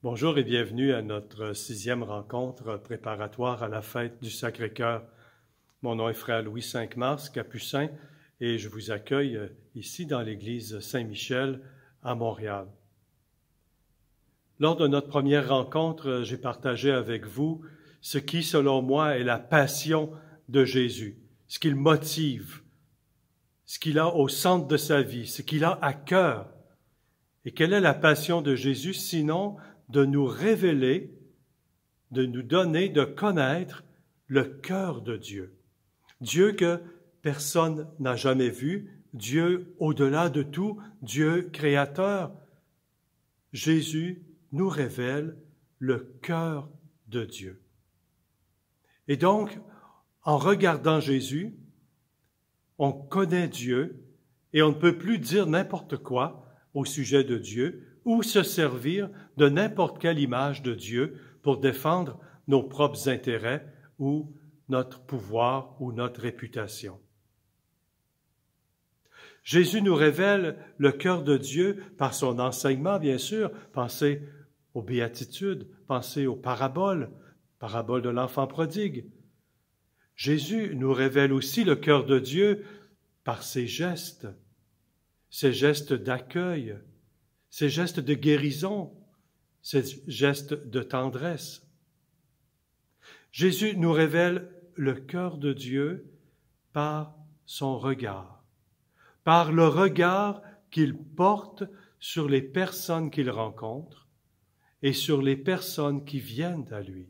Bonjour et bienvenue à notre 6e rencontre préparatoire à la fête du Sacré-Cœur. Mon nom est Frère Louis Cinq-Mars, capucin, et je vous accueille ici dans l'église Saint-Michel à Montréal. Lors de notre première rencontre, j'ai partagé avec vous ce qui, selon moi, est la passion de Jésus, ce qu'il motive, ce qu'il a au centre de sa vie, ce qu'il a à cœur. Et quelle est la passion de Jésus, sinon de nous révéler, de nous donner, de connaître le cœur de Dieu. Dieu que personne n'a jamais vu, Dieu au-delà de tout, Dieu créateur. Jésus nous révèle le cœur de Dieu. Et donc, en regardant Jésus, on connaît Dieu et on ne peut plus dire n'importe quoi au sujet de Dieu ou se servir de n'importe quelle image de Dieu pour défendre nos propres intérêts ou notre pouvoir ou notre réputation. Jésus nous révèle le cœur de Dieu par son enseignement, bien sûr. Pensez aux béatitudes, pensez aux paraboles, parabole de l'enfant prodigue. Jésus nous révèle aussi le cœur de Dieu par ses gestes d'accueil, ses gestes de guérison, ses gestes de tendresse. Jésus nous révèle le cœur de Dieu par son regard, par le regard qu'il porte sur les personnes qu'il rencontre et sur les personnes qui viennent à lui.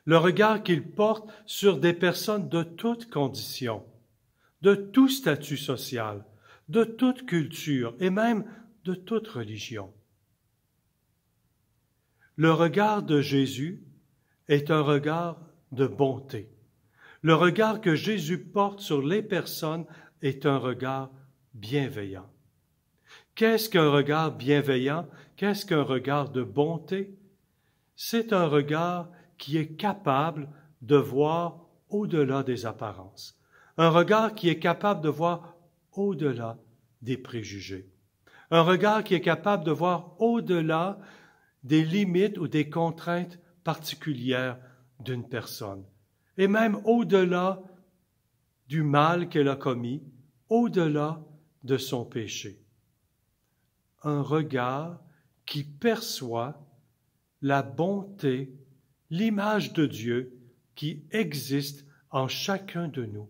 Le regard qu'il porte sur des personnes de toutes conditions, de tout statut social, de toute culture et même de toute religion. Le regard de Jésus est un regard de bonté. Le regard que Jésus porte sur les personnes est un regard bienveillant. Qu'est-ce qu'un regard bienveillant? Qu'est-ce qu'un regard de bonté? C'est un regard qui est capable de voir au-delà des apparences. Un regard qui est capable de voir au-delà des préjugés. Un regard qui est capable de voir au-delà des limites ou des contraintes particulières d'une personne. Et même au-delà du mal qu'elle a commis, au-delà de son péché. Un regard qui perçoit la bonté, l'image de Dieu qui existe en chacun de nous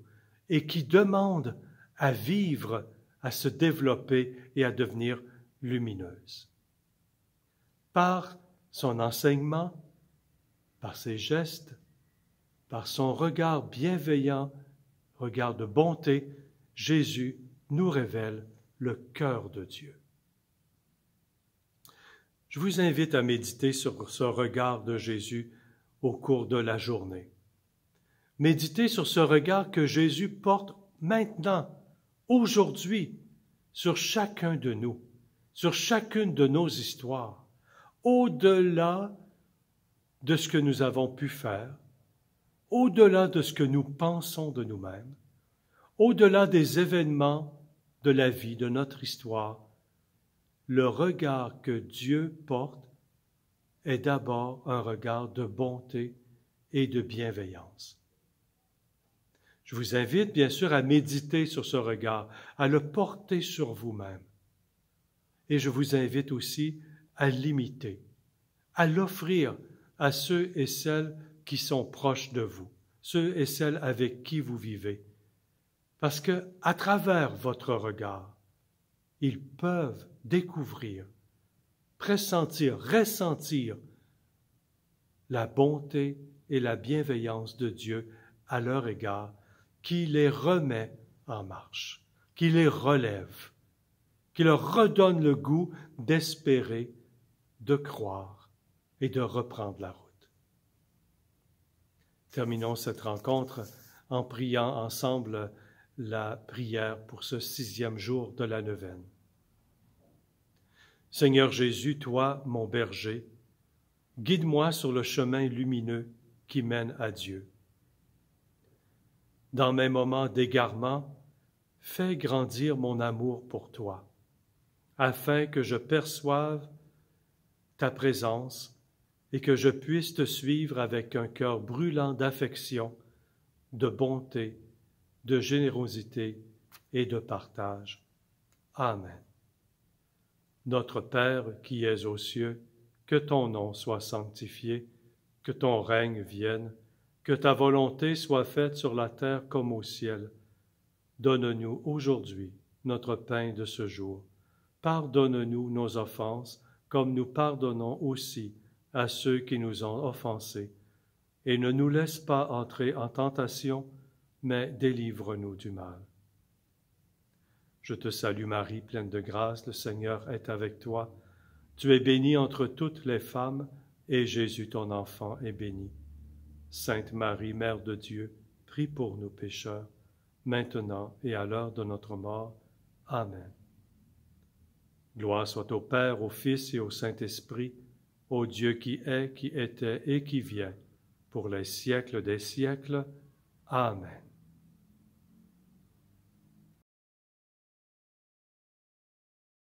et qui demande à vivre, à se développer et à devenir lumineuse. Par son enseignement, par ses gestes, par son regard bienveillant, regard de bonté, Jésus nous révèle le cœur de Dieu. Je vous invite à méditer sur ce regard de Jésus au cours de la journée. Méditez sur ce regard que Jésus porte maintenant, aujourd'hui, sur chacun de nous, sur chacune de nos histoires, au-delà de ce que nous avons pu faire, au-delà de ce que nous pensons de nous-mêmes, au-delà des événements de la vie, de notre histoire, le regard que Dieu porte est d'abord un regard de bonté et de bienveillance. Je vous invite bien sûr à méditer sur ce regard, à le porter sur vous-même. Et je vous invite aussi à l'imiter, à l'offrir à ceux et celles qui sont proches de vous, ceux et celles avec qui vous vivez. Parce que, à travers votre regard, ils peuvent découvrir, pressentir, ressentir la bonté et la bienveillance de Dieu à leur égard, qui les remet en marche, qui les relève, qui leur redonne le goût d'espérer, de croire et de reprendre la route. Terminons cette rencontre en priant ensemble la prière pour ce 6e jour de la neuvaine. Seigneur Jésus, toi, mon berger, guide-moi sur le chemin lumineux qui mène à Dieu. Dans mes moments d'égarement, fais grandir mon amour pour toi, afin que je perçoive ta présence et que je puisse te suivre avec un cœur brûlant d'affection, de bonté, de générosité et de partage. Amen. Notre Père qui es aux cieux, que ton nom soit sanctifié, que ton règne vienne, que ta volonté soit faite sur la terre comme au ciel. Donne-nous aujourd'hui notre pain de ce jour. Pardonne-nous nos offenses, comme nous pardonnons aussi à ceux qui nous ont offensés. Et ne nous laisse pas entrer en tentation, mais délivre-nous du mal. Je te salue Marie, pleine de grâce, le Seigneur est avec toi. Tu es bénie entre toutes les femmes, et Jésus ton enfant est béni. Sainte Marie, Mère de Dieu, prie pour nous pécheurs, maintenant et à l'heure de notre mort. Amen. Gloire soit au Père, au Fils et au Saint-Esprit, au Dieu qui est, qui était et qui vient, pour les siècles des siècles. Amen.